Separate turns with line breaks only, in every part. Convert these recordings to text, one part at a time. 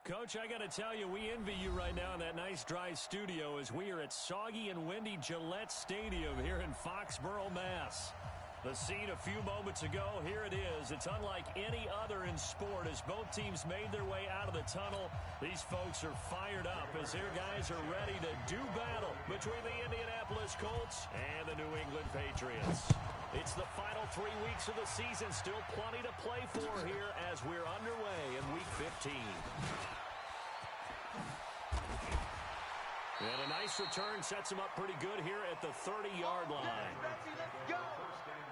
Coach, I got to tell you, we envy you right now in that nice dry studio as we are at soggy and windy Gillette Stadium here in Foxborough, Mass. The scene a few moments ago, here it is. It's unlike any other in sport as both teams made their way out of the tunnel. These folks are fired up as their guys are ready to do battle between the Indianapolis Colts and the New England Patriots. It's the final 3 weeks of the season. Still plenty to play for here as we're underway in Week 15. And a nice return sets him up pretty good here at the 30-yard line.
Let's go!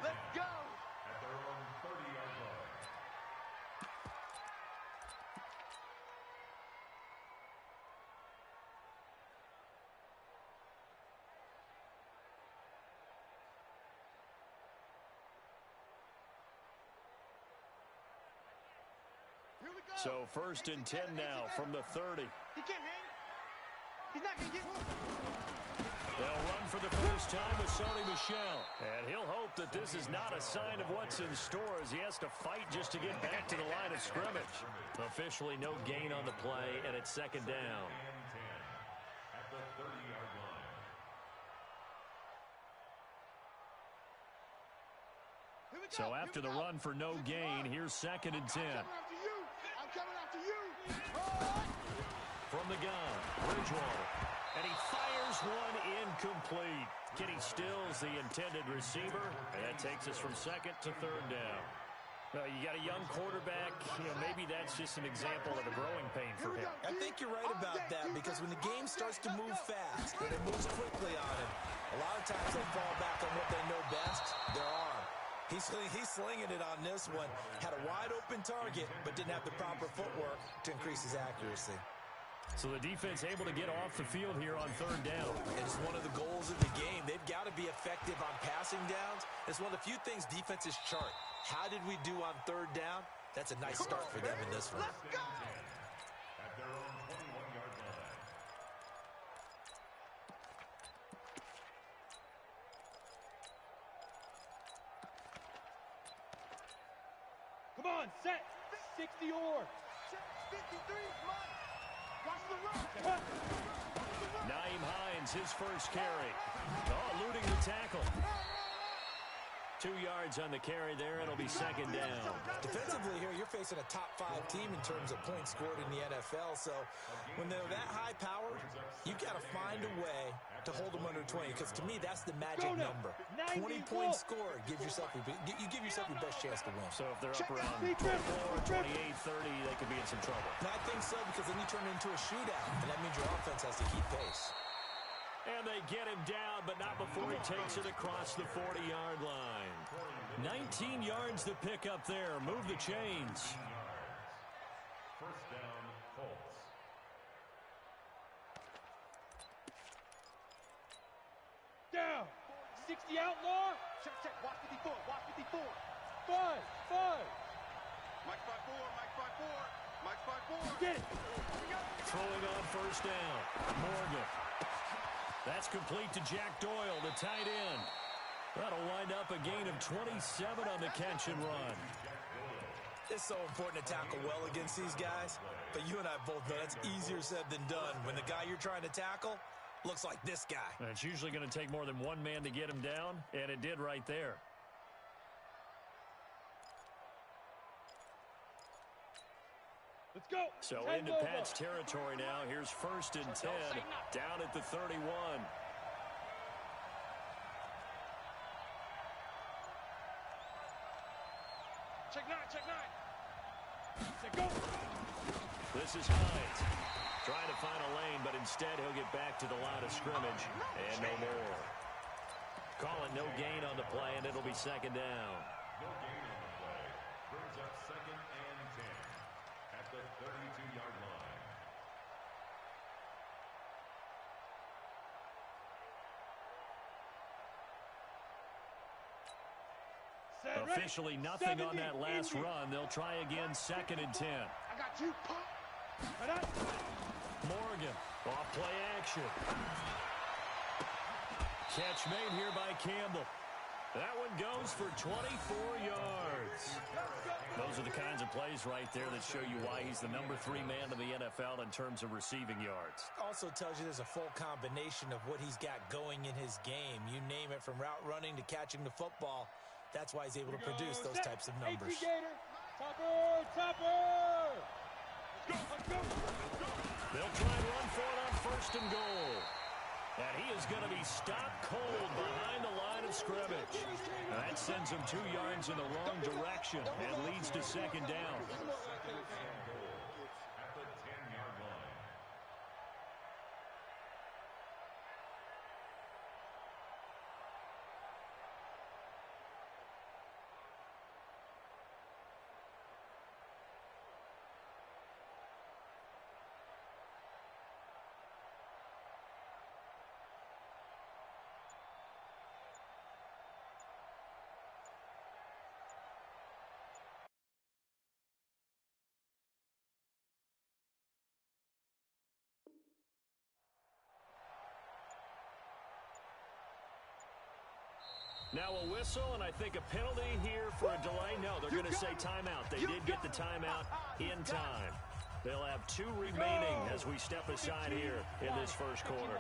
Let's go!
At their own 30-yard line.
Here we go.
So 1st and 10 now from the 30.
He can't hang. He's not going to get one.
They'll run for the first time with Sony Michel. And he'll hope that this is not a sign of what's in store as he has to fight just to get back to the line of scrimmage. Officially no gain on the play, and it's 2nd down.
At the 30-yard line.
Here we go.
So after the run for no gain, here's 2nd and 10.
I'm coming after you.
From the gun, Bridgewater. And he fires one incomplete. Kenny Stills, the intended receiver. And that takes us from 2nd to 3rd down. Well, you got a young quarterback. Maybe that's just an example of a growing pain for him.
I think you're right about that because when the game starts to move fast and it moves quickly on him, a lot of times they fall back on what they know best, their arm. He's slinging it on this one. Had a wide-open target, but didn't have the proper footwork to increase his accuracy.
So the defense able to get off the field here on 3rd down.
And it's one of the goals of the game. They've got to be effective on passing downs. It's one of the few things defenses chart. How did we do on 3rd down? That's a nice start for them in this one.
Let's go.
At their own 21-yard line.
Come on, set. 60 or.
53, Mike. Watch the run.
Nyheim Hines, his first carry. Oh, eluding the tackle. 2 yards on the carry there. It'll be 2nd down.
Defensively here, you're facing a top-5 team in terms of points scored in the NFL. So when they're that high-powered, you've got to find a way to hold them under 20. Because to me, that's the magic number. 20 points scored gives yourself you give yourself your best chance to win.
So if they're up around 24, 28, 30, they could be in some trouble.
And I think so because then you turn it into a shootout, and that means your offense has to keep pace.
And they get him down, but not before he takes it across the 40-yard line. 19 yards to pick up there. Move the chains.
1st down, Colts.
Down. 60 outlaw.
Check. Watch 54. Watch 54.
5.
Mike 5-4. Mike 5-4. Mike 5-4.
Get it.
Throwing on 1st down. Morgan. That's complete to Jack Doyle, the tight end. That'll wind up a gain of 27 on the catch and run.
It's so important to tackle well against these guys, but you and I both know that's easier said than done. When the guy you're trying to tackle looks like this guy.
And it's usually going to take more than one man to get him down, and it did right there.
Let's go.
So
10
into
over.
Pat's territory now. Here's 1st and 10, down at the 31.
Check 9. Set go.
This is Hines. Trying to find a lane, but instead he'll get back to the line of scrimmage, and no more. Call it no gain on the play, and it'll be 2nd down.
No gain on the play. Brings up 2nd and 10. At the 32-yard line.
Officially nothing on that last run. They'll try again, 2nd and 10.
I got you.
Morgan, off play action. Catch made here by Campbell. That one goes for 24 yards. Those Those are the kinds of plays right there that show you why he's the #3 man in the NFL in terms of receiving yards.
Also tells you there's a full combination of what he's got going in his game. You name it, from route running to catching the football. That's why he's able to produce those types of numbers.
Topper! Topper! Let's go!
They'll try and run for it on 1st and goal. And he is going to be stopped cold behind the line of scrimmage. And that sends him 2 yards in the wrong direction and leads to 2nd down.
At the 10-yard line.
Now a whistle, and I think a penalty here for a delay. No, they're going to say timeout. They did get the timeout in time. They'll have 2 remaining as we step aside here in this 1st quarter.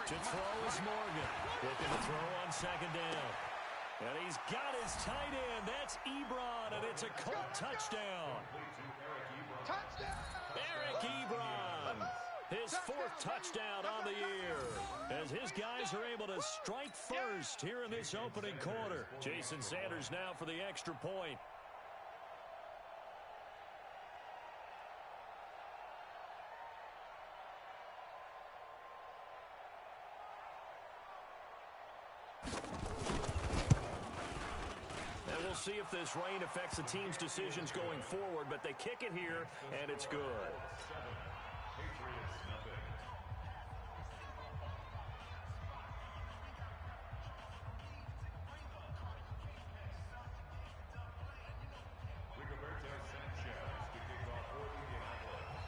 To throw is Morgan. Looking to throw on 2nd down. And he's got his tight end. That's Ebron, and it's a Colt touchdown.
Touchdown!
Eric Ebron, his 4th touchdown on the year, as his guys are able to strike first here in this opening quarter. Jason Sanders now for the extra point. See if this rain affects the team's decisions going forward, but they kick it here, and it's good.
Patriots nothing. Rigoberto Sanchez to kick off for Indianapolis.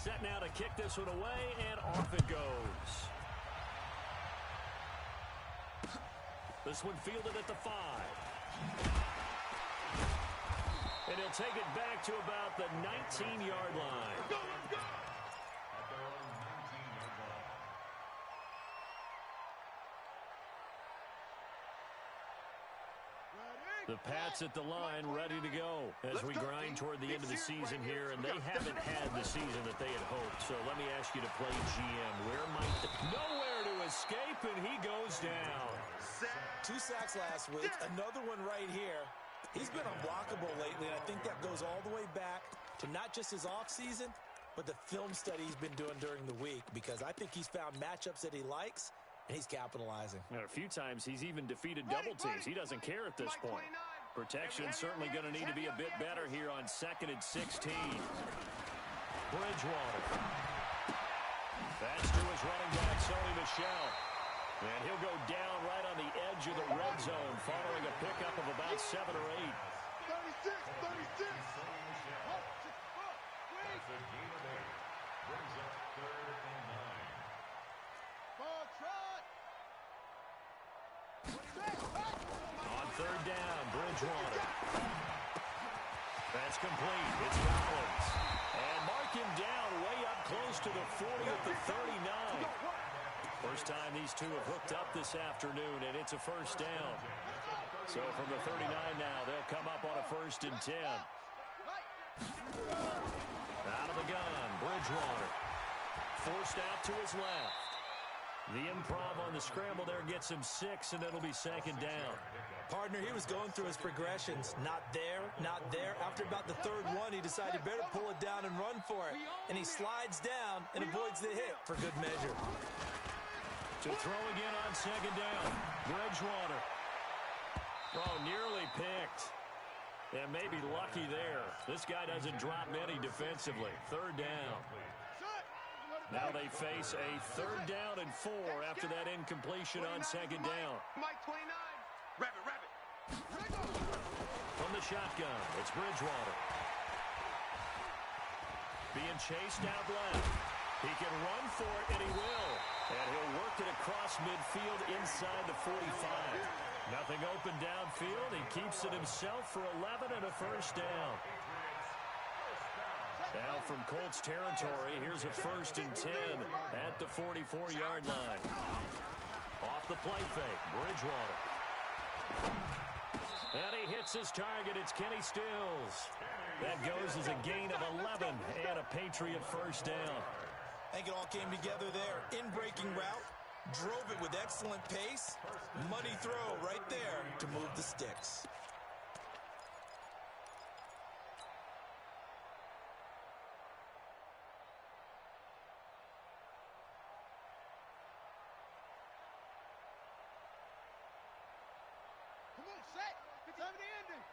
Set now to kick this one away, and off it goes. This one fielded at the 5. And he'll take it back to about the 19-yard line.
At their own 19-yard line.
The Pats at the line, ready to go as we grind toward the end of the season here, and they haven't had the season that they had hoped. So let me ask you to play GM. Where might the... Nowhere to escape, and he goes down.
2 sacks last week, another one right here. He's been unblockable lately, and I think that goes all the way back to not just his offseason, but the film study he's been doing during the week, because I think he's found matchups that he likes, and he's capitalizing.
And a few times he's even defeated double teams. He doesn't care at this point. Protection's certainly going to need to be a bit better here on 2nd and 16. Bridgewater. That's to his running back, Sony Michel. And he'll go down right on the edge of the red zone following a pickup of about 7 or 8.
36, 36.
That's a gain of 8. Brings up 3rd and 9.
Ball trot.
On 3rd down, Bridgewater. That's complete. It's Collins. And mark him down way up close to the 40 at the 39. First time these two have hooked up this afternoon, and it's a 1st down. So from the 39 now, they'll come up on a 1st and 10. Out of the gun, Bridgewater. Forced out to his left. The improv on the scramble there gets him 6, and it'll be 2nd down.
Partner, he was going through his progressions. Not there, not there. After about the 3rd one, he decided better pull it down and run for it. And he slides down and avoids the hit for good measure.
To throw again on 2nd down. Bridgewater. Oh, nearly picked. And maybe lucky there. This guy doesn't drop many defensively. 3rd down. Now they face a 3rd down and 4 after that incompletion on 2nd down.
Mike 29. Rabbit.
From the shotgun, it's Bridgewater. Being chased out left. He can run for it, and he will. And he'll work it across across midfield inside the 45. Nothing open downfield. He keeps it himself for 11 and a first down. Now from Colts territory, here's a 1st and 10 at the 44-yard line. Off the play fake, Bridgewater. And he hits his target. It's Kenny Stills. That goes as a gain of 11 and a Patriot first down.
I think it all came together there. In-breaking route, drove it with excellent pace. Money throw right there to move the sticks.
Come on, set. It's time to end it.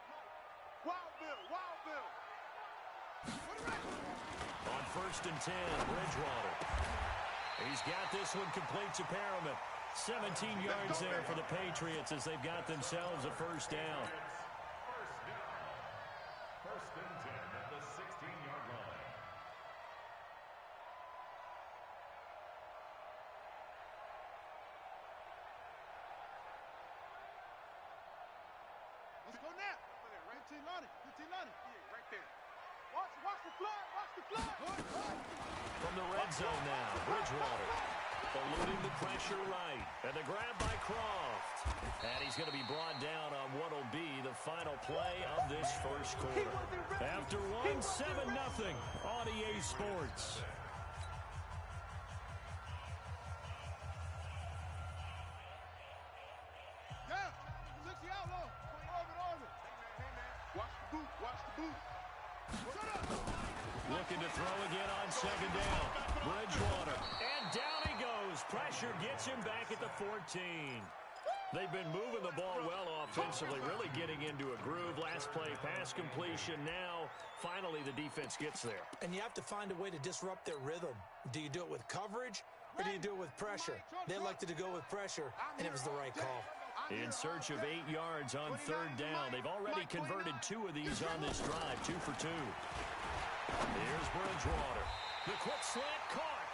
Wild Bill, Wild Bill.
On 1st and 10, Bridgewater. He's got this one complete to Perriman. 17 yards there for the Patriots as they've got themselves a first down.
First and 10 at the 16-yard line.
Let's go now. Right to Lonnie. Yeah, right there. Watch the flood. Watch the flood.
From the red zone now, Bridgewater eluding the pressure right. And the grab by Croft. And he's going to be brought down on what will be the final play of this first quarter. After one, 7-0 on EA Sports.
Yeah. 60 outlaw. Orbit. Hey, man. Watch the boot. Watch the boot. Shut up.
Looking to throw again on 2nd down. Bridgewater. And down he goes. Pressure gets him back at the 14. They've been moving the ball well offensively, really getting into a groove. Last play, pass completion. Now, finally, the defense gets there.
And you have to find a way to disrupt their rhythm. Do you do it with coverage, or do you do it with pressure? They elected to go with pressure, and it was the right call.
In search of 8 yards on 3rd down. They've already converted 2 of these on this drive, 2 for 2. Here's Bridgewater. The quick slant caught.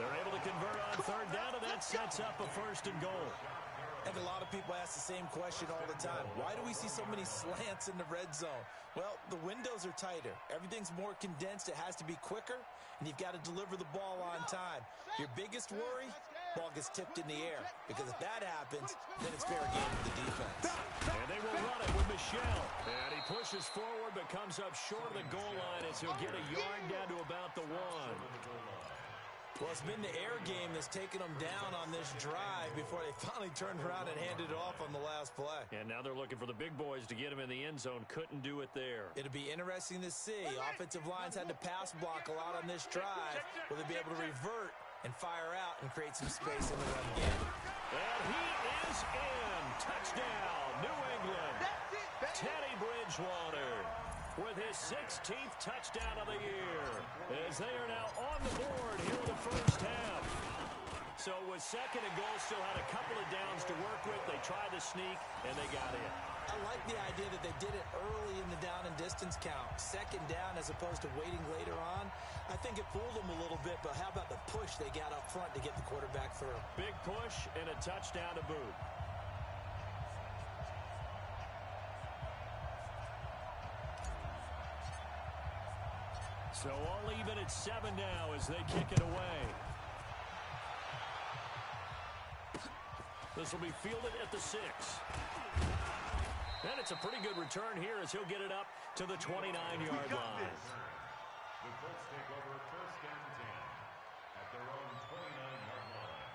They're able to convert on 3rd down, and that sets up a 1st and goal.
I think a lot of people ask the same question all the time. Why do we see so many slants in the red zone? Well, the windows are tighter. Everything's more condensed. It has to be quicker, and you've got to deliver the ball on time. Your biggest worry, ball gets tipped in the air, because if that happens, then it's fair game for the defense.
And they will run it with Michelle. And he pushes forward, but comes up short of the goal line as he'll get a yard down to about the 1.
Well, it's been the air game that's taken them down on this drive before they finally turned around and handed it off on the last play.
And now they're looking for the big boys to get him in the end zone. Couldn't do it there.
It'll be interesting to see. Offensive lines had to pass block a lot on this drive. Will they be able to revert and fire out and create some space in the run game?
And he is in. Touchdown, New England. Teddy Bridgewater with his 16th touchdown of the year, as they are now on the board here in the first half. So with 2nd and goal, still had a couple of downs to work with. They tried to sneak, and they got in.
I like the idea that they did it early in the down and distance count. 2nd down as opposed to waiting later on. I think it fooled them a little bit, but how about the push they got up front to get the quarterback through?
Big push and a touchdown to boot. So all even at 7 now as they kick it away. This will be fielded at the 6. And it's a pretty good return here as he'll get it up to the 29-yard line.
The Colts take over 1st and 10 at their own 29-yard line.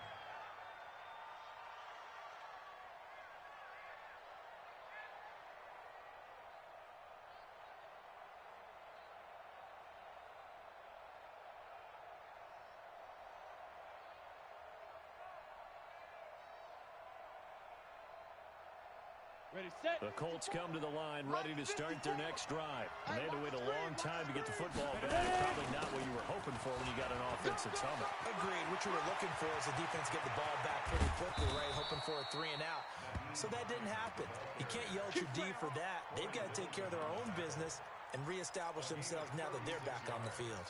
Ready, set.
The Colts come to the line ready to start their next drive. And they had to wait a long time to get the football back. Probably not what you were hoping for when you got an offense at Summit.
Agreed. What you were looking for is the defense get the ball back pretty quickly, right? Hoping for a 3 and out. So that didn't happen. You can't yell at your D for that. They've got to take care of their own business and reestablish themselves now that they're back on the field.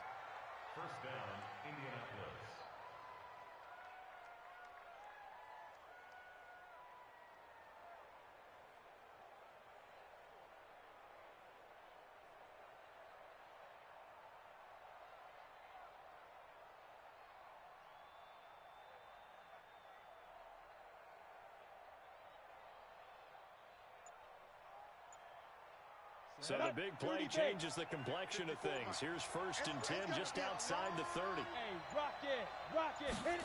First down, Indianapolis.
So the big play changes the complexion of things. Here's 1st and 10 just outside the 30.
Hey, rock it, hit it.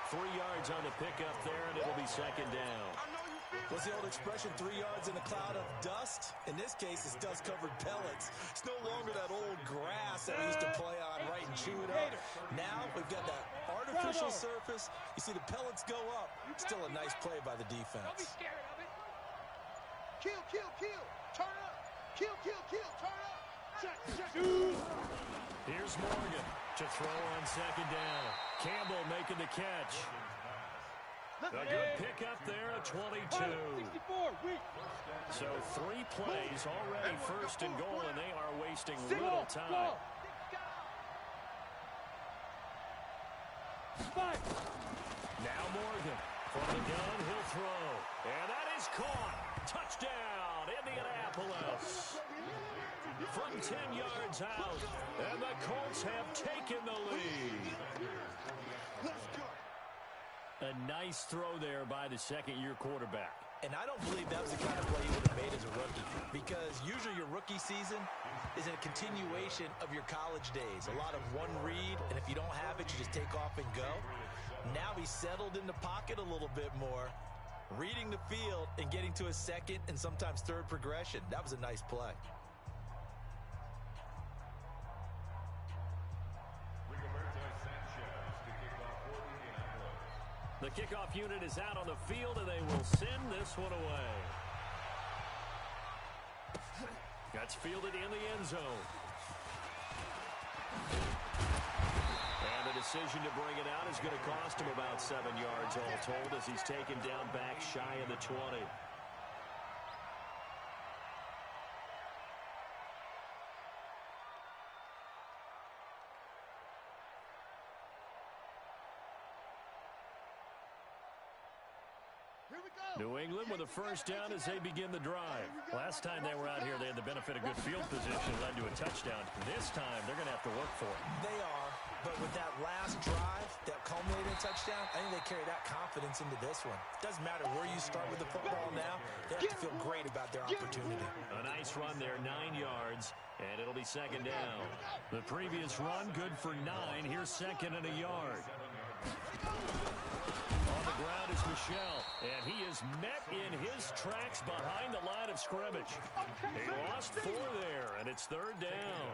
Three yards on the pickup there, and it'll be 2nd down.
What's the old expression, 3 yards in a cloud of dust? In this case, it's dust-covered pellets. It's no longer that old grass that we used to play on right and chew it up. Now we've got that artificial surface. You see the pellets go up. Still a nice play by the defense.
Don't be scared of it.
Kill. Turn up. Kill. Turn up.
Check.
Here's Morgan to throw on 2nd down. Campbell making the catch. A good pickup there at 22.
64, weak.
So 3 plays already 1st and goal, and they are wasting little time. Now Morgan from the gun, he'll throw. And that is caught. Touchdown, Indianapolis. From 10 yards out, and the Colts have taken the lead. A nice throw there by the second-year quarterback.
And I don't believe that was the kind of play he would have made as a rookie, because usually your rookie season is a continuation of your college days. A lot of one read, and if you don't have it, you just take off and go. Now he's settled in the pocket a little bit more, reading the field and getting to his 2nd and sometimes 3rd progression. That was a nice play.
The kickoff unit is out on the field, and they will send this one away. That's fielded in the end zone. And the decision to bring it out is going to cost him about 7 yards all told, as he's taken down back shy of the 20. New England with a 1st down as they begin the drive. Last time they were out here, they had the benefit of good field position, led to a touchdown. This time, they're going to have to work for it.
They are, but with that last drive, that culminating touchdown, I think they carry that confidence into this one. Doesn't matter where you start with the football now, they have to feel great about their opportunity.
A nice run there, 9 yards, and it'll be 2nd down. The previous run, good for 9. Here's 2nd and a yard. On the ground is Michel, and he is met in his tracks behind the line of scrimmage. He lost 4 there, and it's 3rd down.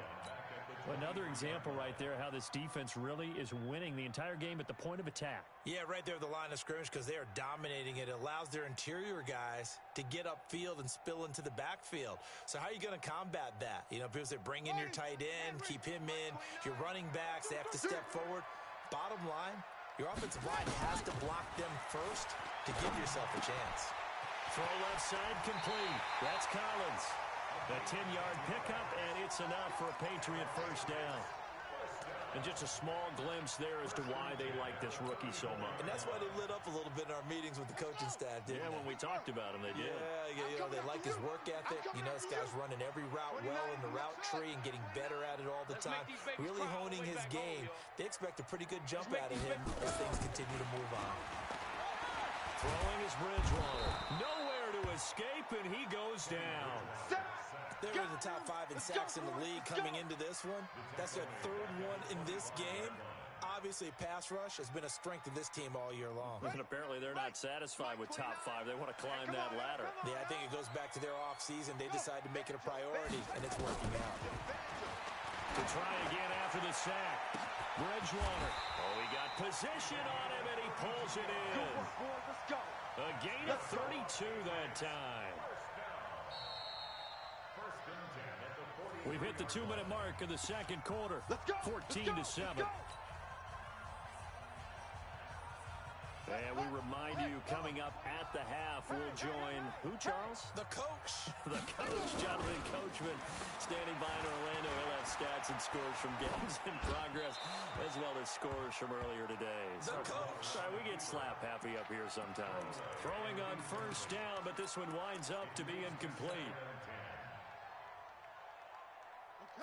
Another example right there how this defense really is winning the entire game at the point of attack.
Yeah, right there at the line of scrimmage, because they are dominating it. It allows their interior guys to get upfield and spill into the backfield. So how are you going to combat that? You know, people say bring in your tight end, keep him in. Your running backs, they have to step forward. Bottom line, your offensive line has to block them first to give yourself a chance.
Throw left side complete. That's Collins. A 10-yard pickup, and it's enough for a Patriot 1st down. And just a small glimpse there as to why they like this rookie so much.
And that's why they lit up a little bit in our meetings with the coaching staff, didn't they?
Yeah, when we talked about him, they did.
Yeah, you know, they like his work ethic. You know, this guy's running every route well in the route tree and getting better at it all the time. Really honing his game. They expect a pretty good jump out of him as things continue to move on.
Throwing is Bridgewater. Nowhere to escape, and he goes down.
They're in the top 5 in sacks in the league coming into this one. That's their 3rd one in this game. Obviously, pass rush has been a strength of this team all year long.
And apparently they're not satisfied with top 5. They want to climb that ladder.
Yeah, I think it goes back to their offseason. They decided to make it a priority, and it's working out.
To try again after the sack. Bridgewater. Oh, he got position on him, and he pulls it in. A gain of 32 that time. We've hit the 2-minute mark of the second quarter. 14-7. And we remind you, coming up at the half, we'll join who, Charles?
The coach.
The coach, Jonathan Coachman, standing by in Orlando. He'll have stats and scores from games in progress, as well as scores from earlier today.
The coach.
We get slap happy up here sometimes. Throwing on 1st down, but this one winds up to be incomplete.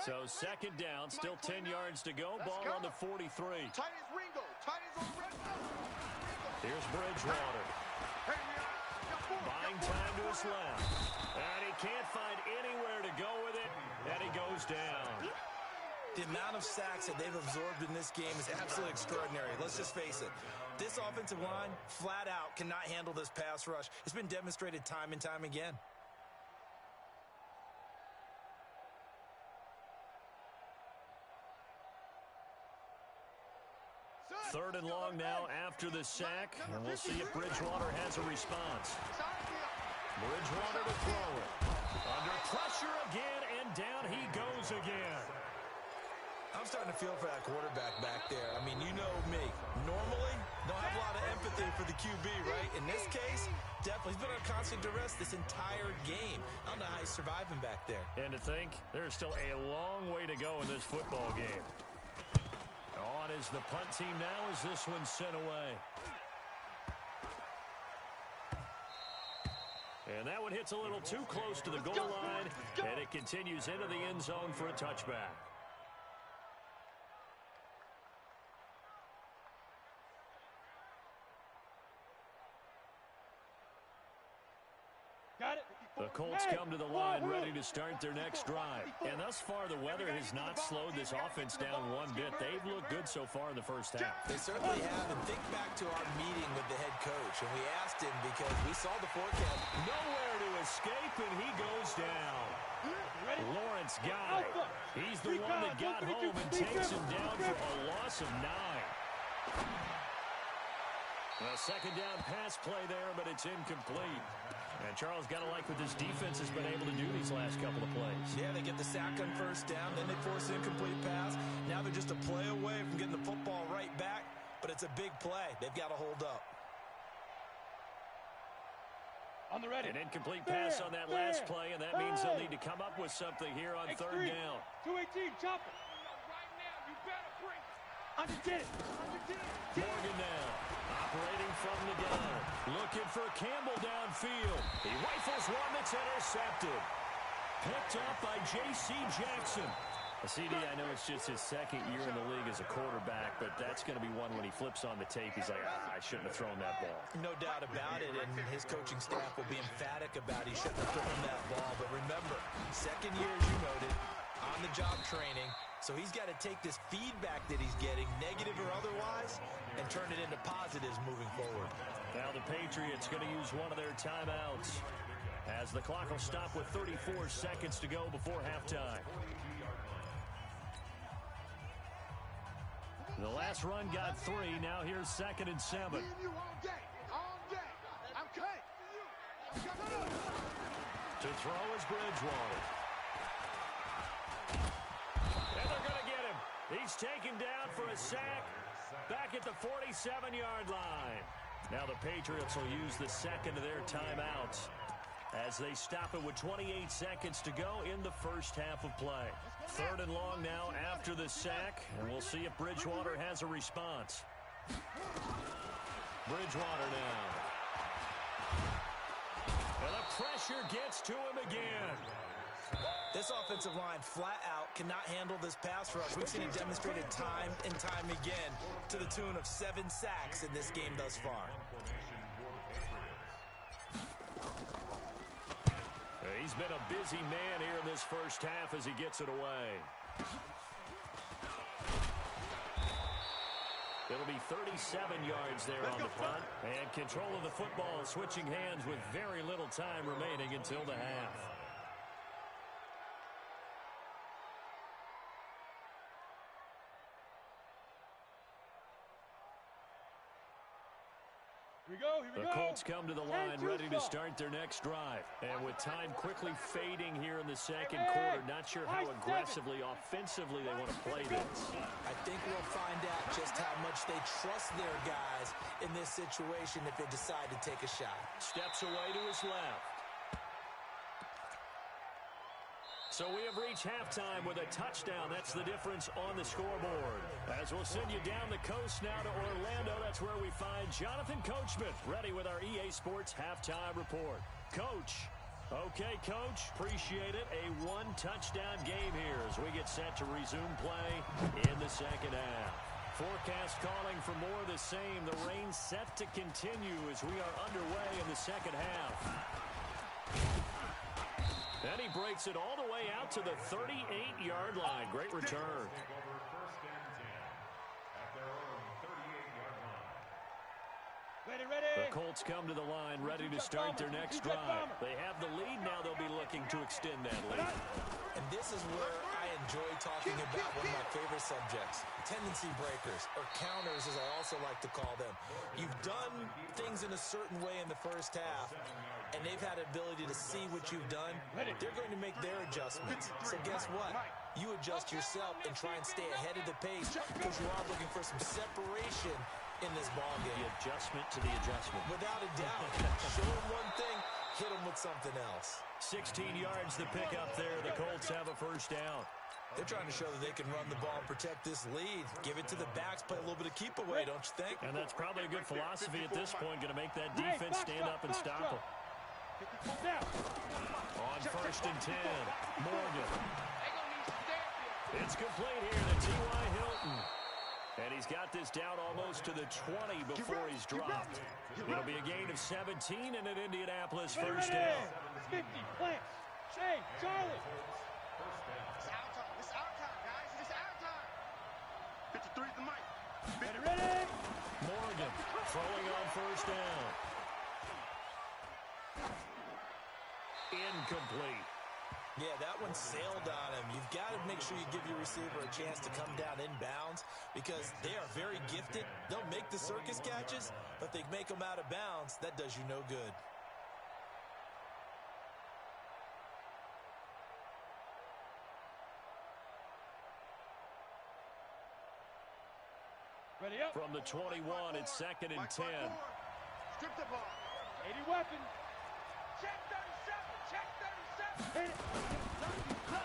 So 2nd down, still 10 yards to go. Ball on the 43.
Tight as Ringo. Tight as on Red.
Here's Bridgewater. Buying time to his left. And he can't find anywhere to go with it, and he goes down.
The amount of sacks that they've absorbed in this game is absolutely extraordinary. Let's just face it. This offensive line, flat out, cannot handle this pass rush. It's been demonstrated time and time again.
Third and long now after the sack, and we'll see if Bridgewater has a response. Bridgewater to throw it. Under pressure again, and down he goes again.
I'm starting to feel for that quarterback back there. I mean, you know me. Normally, don't have a lot of empathy for the QB, right? In this case, definitely. He's been on constant duress this entire game. I don't know how he's surviving back there.
And to think, there's still a long way to go in this football game. On is the punt team now as this one's sent away. And that one hits a little too close to the goal line, and it continues into the end zone for a touchback.
Got it.
The Colts come to the line ready to start their next drive. And thus far, the weather has not slowed this offense down one bit. They've looked good so far in the first half.
They certainly have. And think back to our meeting with the head coach. And we asked him because we saw the forecast.
Nowhere to escape, and he goes down. Lawrence got it. He's the one that got home and takes him down for a loss of 9. A second down pass play there, but it's incomplete. And Charles, got to like what this defense has been able to do these last couple of plays.
Yeah, they get the sack on first down, then they force an incomplete pass. Now they're just a play away from getting the football right back, but it's a big play. They've got to hold up.
On the ready.
An incomplete pass on that last play, and that means they'll need to come up with something here on third down.
218, chop it.
Right now, you better bring it.
Underdid it.
Morgan now, operating from the gun. Looking for Campbell downfield. He rifles one that's intercepted. Picked up by J.C. Jackson. CD, I know it's just his second year in the league as a quarterback, but that's going to be one when he flips on the tape. He's like, I shouldn't have thrown that ball.
No doubt about it, and his coaching staff will be emphatic about he shouldn't have thrown that ball. But remember, second year, as you noted, on-the-job training. So he's got to take this feedback that he's getting, negative or otherwise, and turn it into positives moving forward.
Now the Patriots going to use one of their timeouts as the clock will stop with 34 seconds to go before halftime. The last run got 3. Now here's 2nd and 7.
Me and you all day. All day. I'm cut.
To throw is Bridgewater. And they're going to get him. He's taken down for a sack back at the 47-yard line. Now the Patriots will use the second of their timeouts as they stop it with 28 seconds to go in the first half of play. Third and long now after the sack, and we'll see if Bridgewater has a response. Bridgewater now. And the pressure gets to him again.
This offensive line flat out cannot handle this pass rush. We've seen it demonstrated time and time again to the tune of 7 sacks in this game thus far.
He's been a busy man here in this first half as he gets it away. It'll be 37 yards there on the punt. And control of the football switching hands with very little time remaining until the half.
Here we go.
The Colts come to the line ready to start their next drive. And with time quickly fading here in the second quarter, not sure how aggressively, offensively they want to play this.
I think we'll find out just how much they trust their guys in this situation if they decide to take a shot.
Steps away to his left. So we have reached halftime with a touchdown. That's the difference on the scoreboard. As we'll send you down the coast now to Orlando, that's where we find Jonathan Coachman, ready with our EA Sports Halftime Report. Coach. Okay, Coach. Appreciate it. A one-touchdown game here as we get set to resume play in the second half. forecast calling for more of the same. The rain set to continue as we are underway in the second half. And he breaks it all the way out to the 38-yard line. Great return.
Ready.
The Colts come to the line, ready to start their next drive. They have the lead now. They'll be looking to extend that lead.
And this is where I enjoy talking about one of my favorite subjects, tendency breakers, or counters as I also like to call them. You've done things in a certain way in the first half, and they've had the ability to see what you've done. They're going to make their adjustments. So guess what? You adjust yourself and try and stay ahead of the pace because you are looking for some separation in this ball game.
The adjustment to the adjustment.
Without a doubt. Show them one thing, hit them with something else.
16 yards to pick up there. The Colts have a first down.
They're trying to show that they can run the ball and protect this lead. Give it to the backs, play a little bit of keep away, don't you think?
And that's probably a good philosophy at this point. Going to make that defense stand up and stop them. On 1st and 10, Morgan. It's complete here to T.Y. Hilton. And he's got this down almost to the 20 before he's dropped. It'll be a gain of 17 and an Indianapolis first down.
50, plant. Hey, Charlie.
It's our time. It's our time, guys. It's our time. 53 is the mic.
Ready.
Morgan throwing on first down. Incomplete.
Yeah, that one sailed on him. You've got to make sure you give your receiver a chance to come down inbounds because they are very gifted. They'll make the circus catches, but they make them out of bounds. That does you no good.
Ready up.
From the 21, it's 2nd and 10.
Strip the ball.
80 weapon. Check 37. Check 37.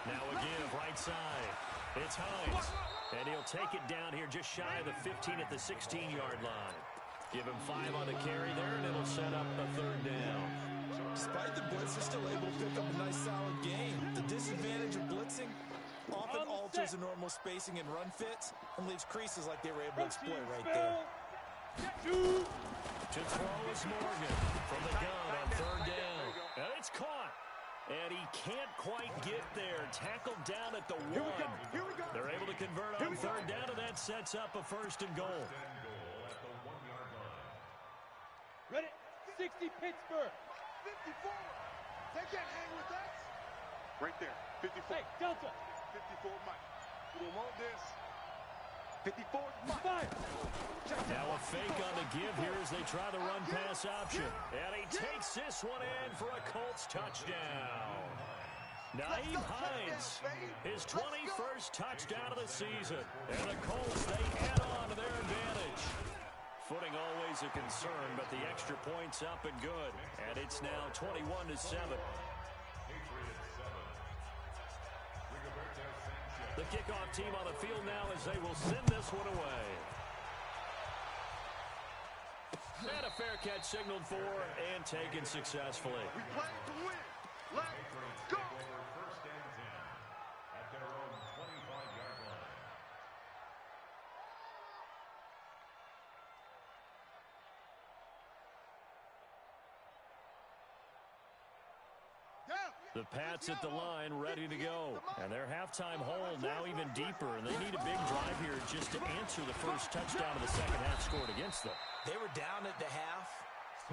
Now again, right side. It's Hines. And he'll take it down here just shy of the 15 at the 16-yard line. Give him 5 on the carry there, and it'll set up a 3rd down.
Despite the blitz, they're still able to pick up a nice, solid gain. The disadvantage of blitzing often alters the normal spacing and run fits and leaves creases like they were able to exploit right there.
To throw is Morgan from the gun on 3rd down. And it's caught. And he can't quite get there. Tackled down at the 1. They're able to convert on 3rd down, and that sets up a 1st and goal.
Ready. 60 Pittsburgh.
54. They can't hang with us. Right there. 54.
Hey, Delta.
54, Mike. We don't want this. 54, Mike.
Fire.
Now a fake on the give here as they try the run-pass option. And he takes this one in for a Colts touchdown. Naeem Hines, his 21st touchdown of the season. And the Colts, they add on to their advantage. Footing always a concern, but the extra point's up and good. And it's now 21-7. The kickoff team on the field now as they will send this one away. And a fair catch signaled for and taken successfully.
We play to win. Let's go.
First and 10 at their own 25-yard line.
The Pats at the line, ready to go. And their halftime hole now even deeper, and they need a big drive here just to answer the first touchdown of the second half scored against them.
They were down at the half.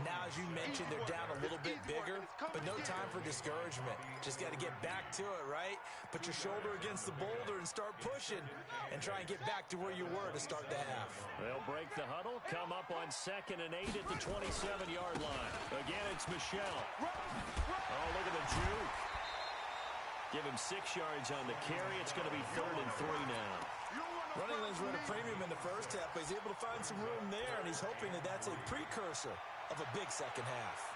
Now, as you mentioned, they're down a little bit bigger, but no time for discouragement. Just got to get back to it, right? Put your shoulder against the boulder and start pushing and try and get back to where you were to start the half.
They'll break the huddle, come up on 2nd and 8 at the 27-yard line. Again, it's Michelle. Oh, look at the juke. Give him 6 yards on the carry. It's going to be 3rd and 3 now.
Running lanes were at a premium in the first half, but he's able to find some room there, and he's hoping that that's a precursor of a big second half.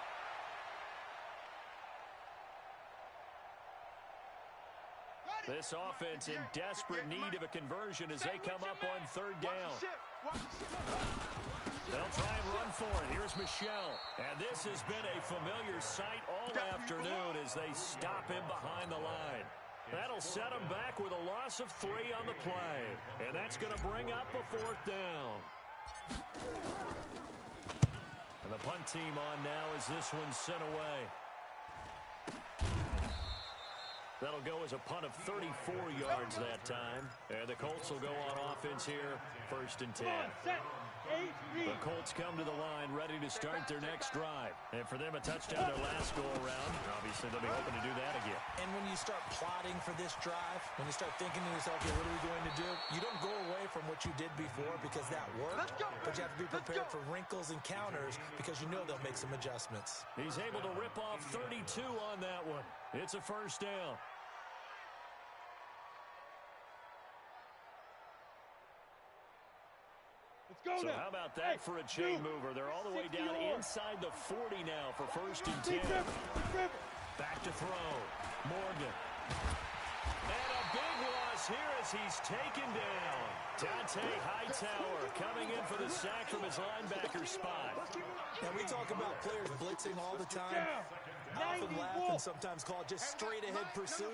This offense in desperate need of a conversion as they come up on 3rd down. They'll try and run for it. Here's Michelle. And this has been a familiar sight all afternoon as they stop him behind the line. That'll set them back with a loss of 3 on the play. And that's going to bring up a 4th down. And the punt team on now as this one's sent away. That'll go as a punt of 34 yards that time. And the Colts will go on offense here, 1st and 10. The Colts come to the line ready to start their next drive. And for them, a touchdown their last go-around. Obviously, they'll be hoping to do that again.
And when you start plotting for this drive, when you start thinking to yourself, okay, what are we going to do? You don't go away from what you did before because that worked. But you have to be prepared for wrinkles and counters because you know they'll make some adjustments.
He's able to rip off 32 on that one. It's a 1st down. So how about that for a chain mover? They're all the way down inside the 40 now for 1st and 10. Back to throw. Morgan. And a big loss here as he's taken down. Dante Hightower coming in for the sack from his linebacker spot.
Now, we talk about players blitzing all the time. I often laugh and sometimes call it just straight-ahead pursuit.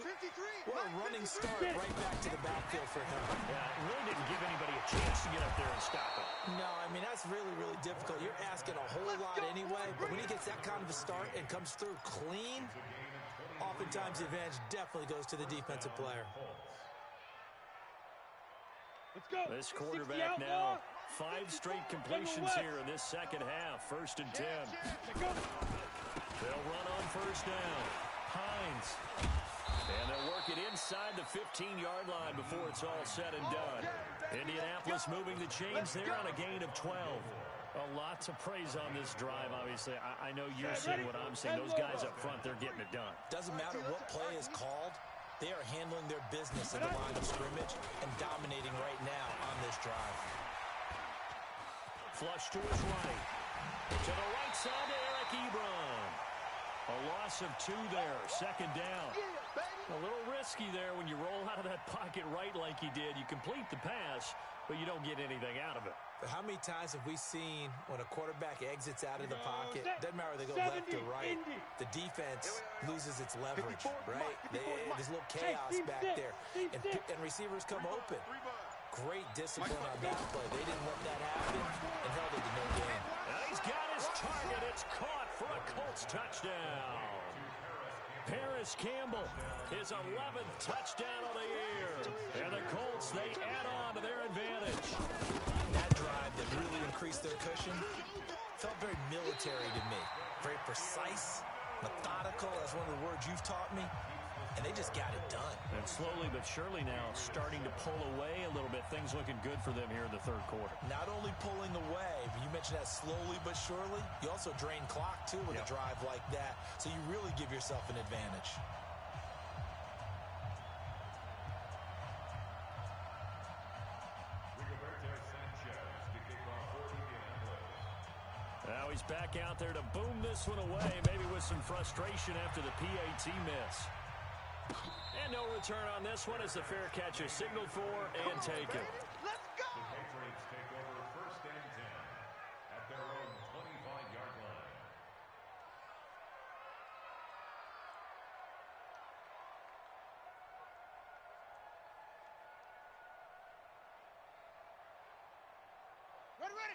What a running start right back to the backfield for him.
Yeah, it really didn't give anybody a chance to get up there and stop him.
No, I mean, that's really, really difficult. You're asking a whole lot anyway, but when he gets that kind of a start and comes through clean, oftentimes the advantage definitely goes to the defensive player.
Let's go.
This quarterback now, 5 straight completions here in this second half. 1st and 10. They'll run on 1st down. Hines. And they'll work it inside the 15-yard line before it's all said and done. Indianapolis moving the chains there on a gain of 12. A lot to praise on this drive, obviously. I know you're seeing what I'm seeing. Those guys up front, they're getting it done.
Doesn't matter what play is called. They are handling their business in the line of scrimmage and dominating right now on this drive.
Flush to his right. To the right side to Eric Ebron. A loss of 2 there. 2nd down. A little risky there when you roll out of that pocket right like he did. You complete the pass, but you don't get anything out of it.
But how many times have we seen when a quarterback exits out of the pocket, doesn't matter if they go left or right, the defense loses its leverage, right? There's a little chaos back there, and receivers come open. Great discipline on that play. They didn't let that happen and held it to no gain.
Now he's got his target. It's caught for a Colts touchdown. Paris Campbell, his 11th touchdown of the year. And the Colts, they add on to their advantage.
That drive that really increased their cushion felt very military to me. Very precise, methodical. That's one of the words you've taught me. And they just got it done.
And slowly but surely now starting to pull away a little bit. Things looking good for them here in the 3rd quarter.
Not only pulling away, but you mentioned that slowly but surely. You also drain clock, too, with a drive like that. So you really give yourself an advantage.
Now he's back out there to boom this one away, maybe with some frustration after the PAT miss. And no return on this one as the fair catch is signaled for and taken.
Let's go! The Patriots take over 1st and 10 at their own 25-yard line.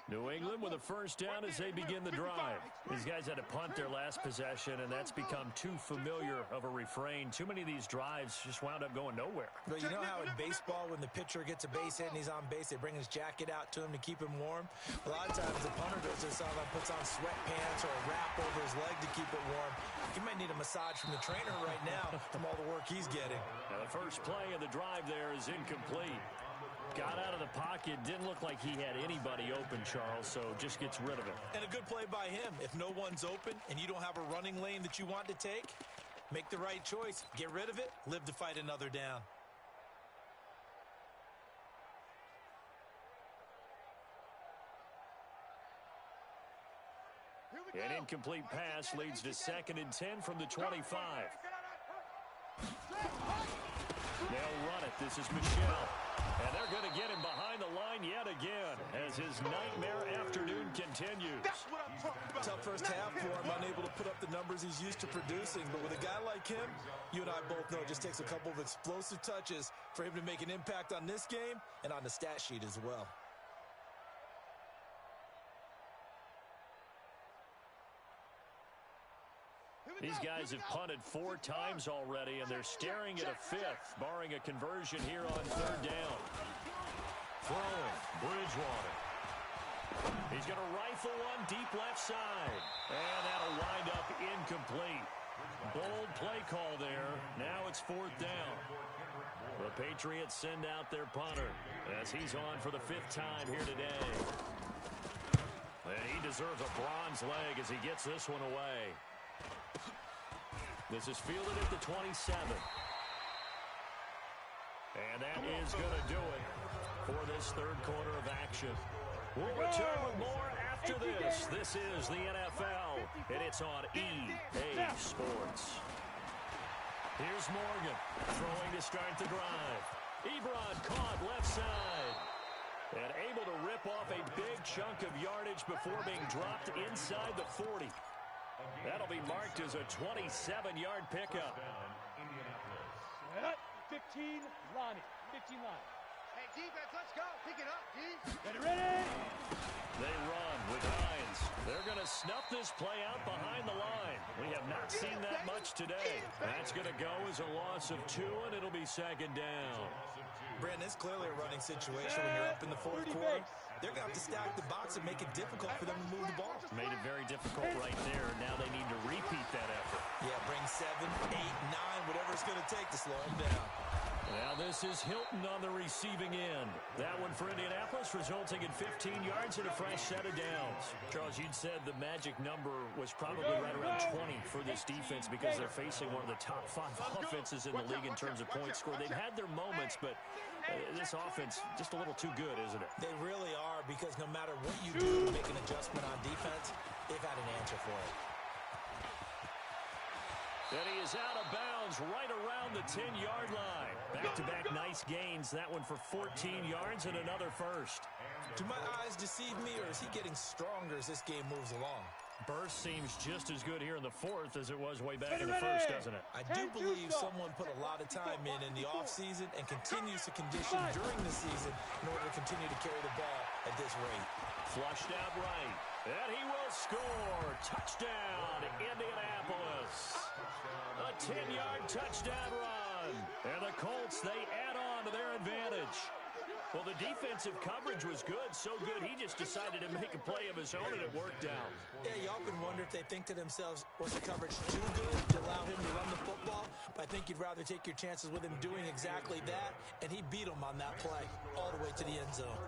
New England with a 1st down as they begin the drive. These guys had to punt their last possession, and that's become too familiar of a refrain. Too many of these drives just wound up going nowhere.
But you know how in baseball, when the pitcher gets a base hit and he's on base, they bring his jacket out to him to keep him warm? A lot of times the punter does this, puts on sweatpants or a wrap over his leg to keep it warm. He might need a massage from the trainer right now from all the work he's getting.
Now the first play of the drive there is incomplete. Got out of the pocket, didn't look like he had anybody open, Charles, so just gets rid of it.
And a good play by him. If no one's open and you don't have a running lane that you want to take, make the right choice. Get rid of it, live to fight another down.
An incomplete pass leads to 2nd and 10 from the 25. They'll run it. This is Michelle. And they're going to get him behind the line yet again as his nightmare afternoon continues.
Tough first half for him, unable to put up the numbers he's used to producing. But with a guy like him, you and I both know it just takes a couple of explosive touches for him to make an impact on this game and on the stat sheet as well.
These guys have punted 4 times already, and they're staring at a 5th, barring a conversion here on 3rd down. Throwing, Bridgewater. He's going to rifle one deep left side, and that'll wind up incomplete. Bold play call there. Now it's 4th down. The Patriots send out their punter as he's on for the 5th time here today. And he deserves a bronze leg as he gets this one away. This is fielded at the 27. And that is going to do it for this 3rd quarter of action. We'll return with more after this. This is the NFL, and it's on EA Sports. Here's Morgan throwing to start the drive. Ebron caught left side. And able to rip off a big chunk of yardage before being dropped inside the 40. That'll be marked as a 27-yard pickup.
15, Lonnie. 15 line.
Hey, defense, let's go. Pick it up, D.
Ready?
They run with Hines. They're going to snuff this play out behind the line. We have not seen that much today. That's going to go as a loss of 2, and it'll be 2nd down.
Brandon, it's clearly a running situation when you're up in the 4th quarter. They're going to have to stack the box and make it difficult for them to move the ball.
Made it very difficult right there. Now they need to repeat that effort.
Yeah, bring 7, 8, 9, whatever it's going to take to slow them down.
Now this is Hilton on the receiving end. That one for Indianapolis, resulting in 15 yards and a fresh set of downs. Charles, you'd said the magic number was probably right around 20 for this defense because they're facing one of the top 5 offenses in the league in terms of points scored. They've had their moments, but this offense just a little too good, isn't it?
They really are, because no matter what you do to make an adjustment on defense, they've had an answer for it.
And he is out of bounds right around the 10-yard line. Back-to-back nice gains. That one for 14 yards and another first.
Do my eyes deceive me, or is he getting stronger as this game moves along?
Burst seems just as good here in the 4th as it was way back in the 1st, doesn't it?
I do believe someone put a lot of time in the offseason and continues to condition during the season in order to continue to carry the ball at this rate.
Flushed out right. And he will score. Touchdown, Indianapolis. A 10-yard touchdown run. And the Colts, they add on to their advantage. Well, the defensive coverage was good, so good he just decided to make a play of his own, and it worked out.
Yeah, you often wonder if they think to themselves, was the coverage too good to allow him to run the football? But I think you'd rather take your chances with him doing exactly that, and he beat him on that play all the way to the end zone.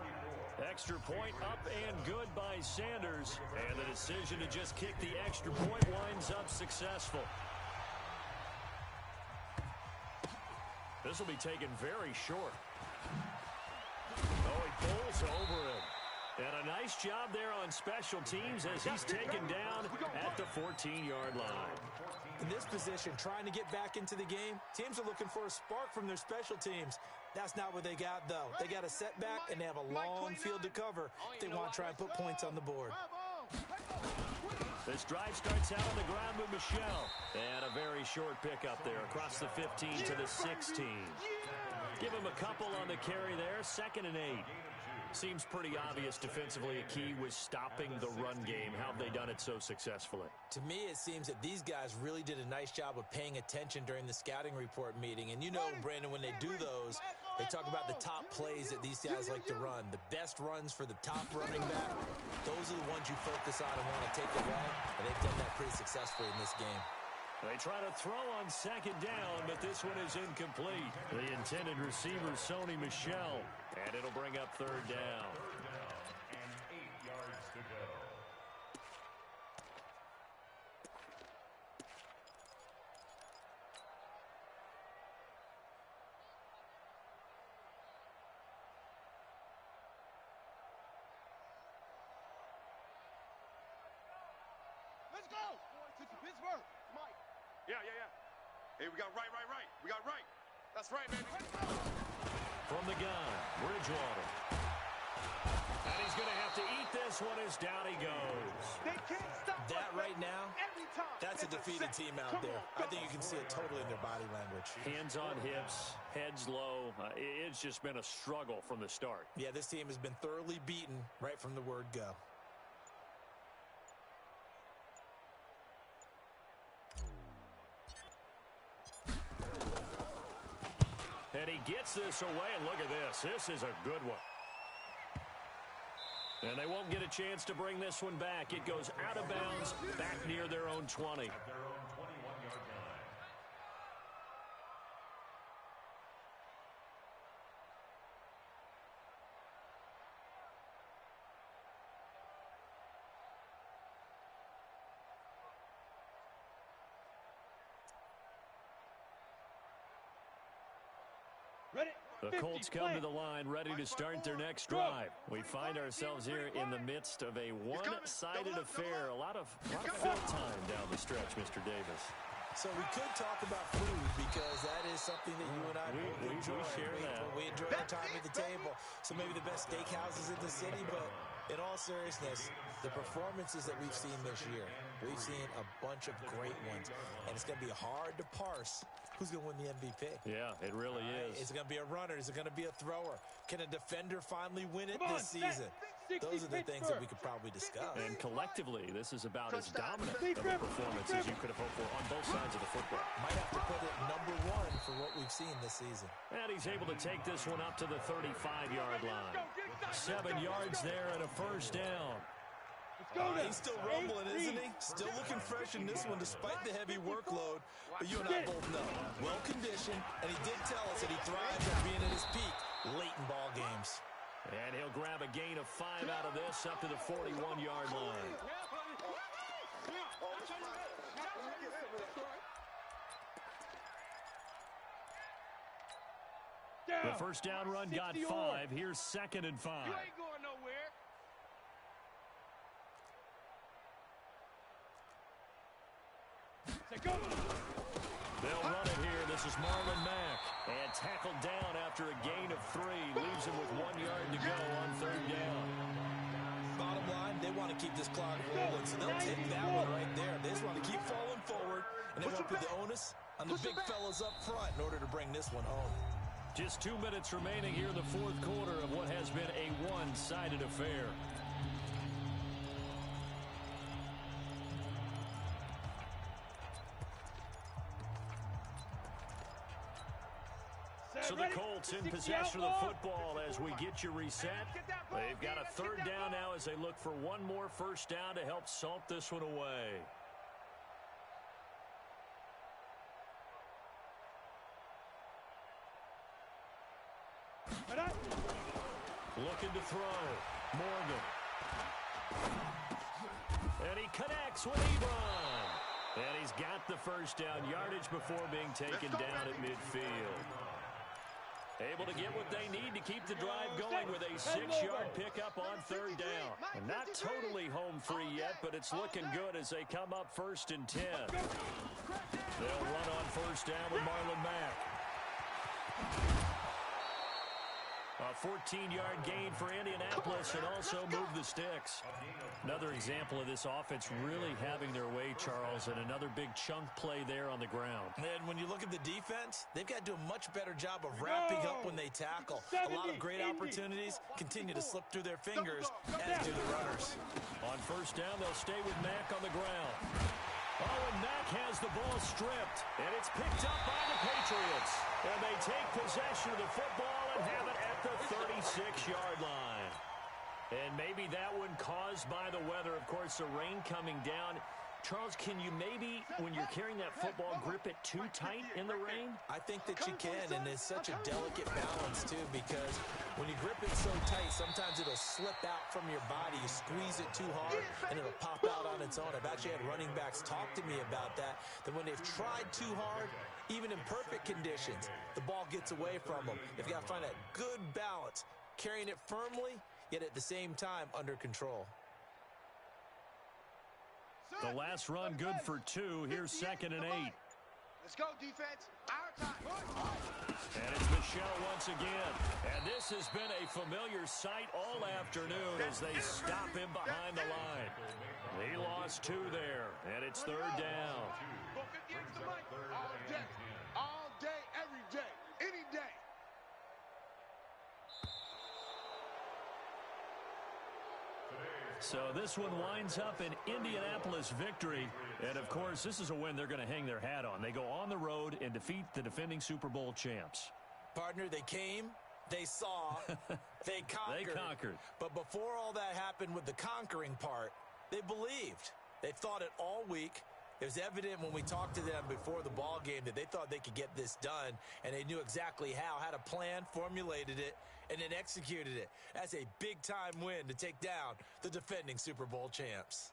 Extra point up and good by Sanders. And the decision to just kick the extra point winds up successful. This will be taken very short. Oh, he pulls over him. And a nice job there on special teams as he's taken down at the 14-yard line.
In this position, trying to get back into the game, teams are looking for a spark from their special teams. That's not what they got, though. They got a setback, and they have a long field to cover if they want to try and put points on the board.
This drive starts out on the ground with Michelle. And a very short pickup there across the 15 to the 16. Give him a couple on the carry there, 2nd and 8. Seems pretty obvious defensively a key was stopping the run game. How have they done it so successfully?
To me, it seems that these guys really did a nice job of paying attention during the scouting report meeting. And you know, Brandon, when they do those, they talk about the top plays that these guys like to run. The best runs for the top running back, those are the ones you focus on and want to take away. And they've done that pretty successfully in this game.
They try to throw on 2nd down, but this one is incomplete. The intended receiver, Sony Michel, and it'll bring up 3rd down.
And 8 yards to go.
Let's go. Pittsburgh. Mike.
Yeah. Hey, we got right. We got right. That's right, baby.
From the gun, Bridgewater. And he's going to have to eat this one is down he goes.
They can't stop
That
us,
right
baby.
now,
Every time.
that's a
It's
defeated
set.
team out
Come
there.
on,
I think you can see it totally in their body language.
Hands on hips, heads low. It's just been a struggle from the start.
Yeah, this team has been thoroughly beaten right from the word go.
And he gets this away, and look at this. This is a good one. And they won't get a chance to bring this one back. It goes out of bounds, back near their own 20.
At their own 21-yard line.
Ready?
The Colts come to the line, ready to start their next drive. We find ourselves here in the midst of a one-sided affair. A lot of fill time down the stretch, Mr. Davis.
So we could talk about food because that is something that you and I both enjoy.
We share that.
We enjoy our time at the table. So maybe the best steakhouses in the city, but in all seriousness, the performances that we've seen this year, we've seen a bunch of great ones, and it's going to be hard to parse who's going to win the MVP.
Yeah, it really is.
Is it going to be a runner? Is it going to be a thrower? Can a defender finally win it this season? Those are the things that we could probably discuss.
And collectively, this is about as dominant of a performance as you could have hoped for on both sides of the football.
Might have to put it #1 for what we've seen this season.
And he's able to take this one up to the 35-yard line. 7 yards there and a first down.
He's still rumbling, isn't he? Still looking fresh in this one despite the heavy workload. But you and I both know, well-conditioned, and he did tell us that he thrives on being at his peak late in ball games.
And he'll grab a gain of 5 out of this up to the 41-yard line. The first down run got 5. Here's 2nd and 5.
You ain't going nowhere.
They'll run it here. This is Marlon Mack. And tackled down after a gain of 3. Leaves him with 1 yard to go on 3rd down.
Bottom line, they want to keep this clock rolling, so they'll take that one right there. They just want to keep falling forward, and they want to put the onus on the big fellas up front in order to bring this one home.
Just 2 minutes remaining here in the 4th quarter of what has been a one-sided affair. So the Colts in possession of the football as we get you reset. They've got a 3rd down now as they look for one more first down to help salt this one away. Looking to throw. Morgan. And he connects with Ebron. And he's got the first down yardage before being taken down at midfield. Able to get what they need to keep the drive going with a 6-yard pickup on 3rd down. And not totally home free yet, but it's looking good as they come up 1st and 10. They'll run on 1st down with Marlon Mack. A 14-yard gain for Indianapolis and also move the sticks. Another example of this offense really having their way, Charles, and another big chunk play there on the ground.
And when you look at the defense, they've got to do a much better job of wrapping up when they tackle. A lot of great opportunities continue to slip through their fingers, as do the runners.
On 1st down, they'll stay with Mack on the ground. Oh, and Mack has the ball stripped, and it's picked up by the Patriots. And they take possession of the football and have it at the 36-yard line. And maybe that one caused by the weather. Of course, the rain coming down. Charles, can you maybe, when you're carrying that football, grip it too tight in the rain?
I think that you can, and it's such a delicate balance, too, because when you grip it so tight, sometimes it'll slip out from your body. You squeeze it too hard, and it'll pop out on its own. I've actually had running backs talk to me about that when they've tried too hard, even in perfect conditions, the ball gets away from them. They've got to find that good balance, carrying it firmly, yet at the same time under control.
The last run good for 2. Here's 2nd and 8.
Let's go, defense. Our
And it's Michelle once again. And this has been a familiar sight all afternoon as they stop him behind the line. He lost 2 there, and it's 3rd down.
Go 50 inches to Mike. All day, every day, any day.
So this one winds up an Indianapolis victory. And, of course, this is a win they're going to hang their hat on. They go on the road and defeat the defending Super Bowl champs.
Partner, they came, they saw, they conquered.
They conquered.
But before all that happened with the conquering part, they believed. They thought it all week. It was evident when we talked to them before the ball game that they thought they could get this done, and they knew exactly how, had a plan, formulated it, and then executed it. That's a big-time win to take down the defending Super Bowl champs.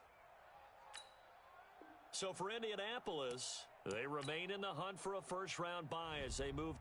So for Indianapolis, they remain in the hunt for a first-round bye as they move